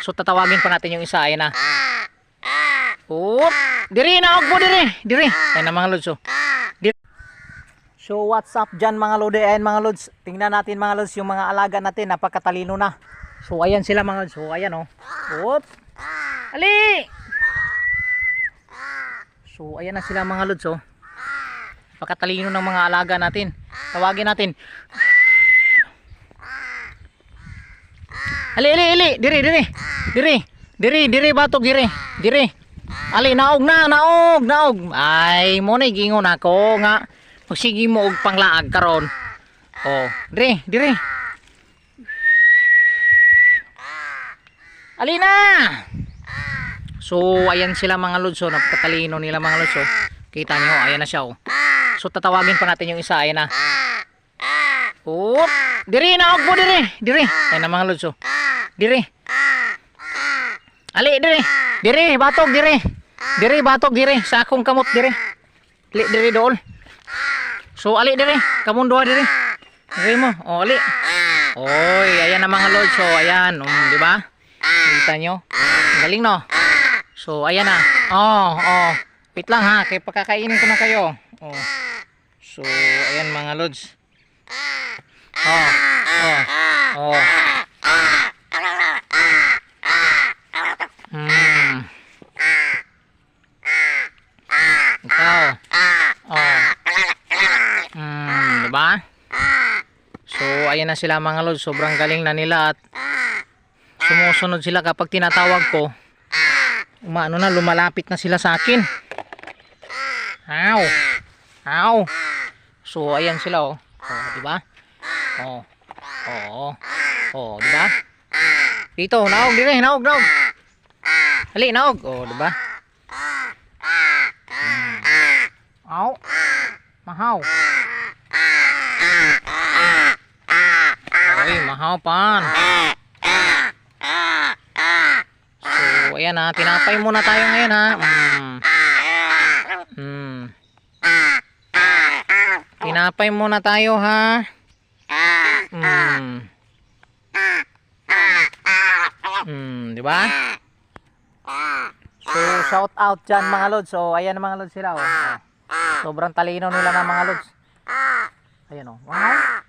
So tatawagin pa natin yung isa. Ayan na. Oop. Diri, naog mo diri. Diri. Ayan na mga lods. So what's up dyan mga lodi? Ayan mga lods. Tingnan natin mga lods yung mga alaga natin. Napakatalino na. So ayan sila mga lods. So ayan o. Oop. Ali. So ayan na sila mga lods. Napakatalino ng mga alaga natin. Tawagin natin. Ali, ali, ali. Diri, diri. Diri. Diri, diri batok diri. Diri. Ali, naog na, naog, naog. Ay, mo na gingon ako nga. Magsige mo og panglaag karon. Oh, diri, diri. Ali na. So, ayan sila mga lods. Napakatalino nila mga lods. Kita niyo, ayan na siya. So, tatawagin pa natin yung isa. Ayan na. Oop. Diri, naog mo diri. Diri. Ayan na mga lods. Diri. Ali, diri. Diri, batok diri. Diri, batok diri. Sa akong kamot diri. Ali, diri dool. So, ali diri. Kamon duha diri. Diri mo. O, ali. Oy, ayan na mga lods. So, ayan. Di ba? Kita nyo. Galing no? So, ayan na. Oh, oh. Wait lang ha. Kaya pagkakainin ko na kayo. Oh. So, ayan mga lods. Oh, oh, oh. Ikaw. Oh. Diba? So, ayan na sila mga lods. Sobrang galing na nila at sumusunod sila kapag tinatawag ko. Umano na, lumalapit na sila sa akin. Ow. Ow. So, ayan sila oh. Oh, diba? Oh. Oh. Oh, diba? Dito, naog, dire, naog, naog. Hali, naog. Oh, diba? Ow. Mahaw. Oy, mahaw pan. So, ayan ha. Tinapay muna tayo ngayon ha. Tinapay muna tayo ha. Diba? So, shout out dyan mga lods. So, ayan mga lods sila. Oh. Sobrang talino nila ng mga lods. Ayan o. Wow.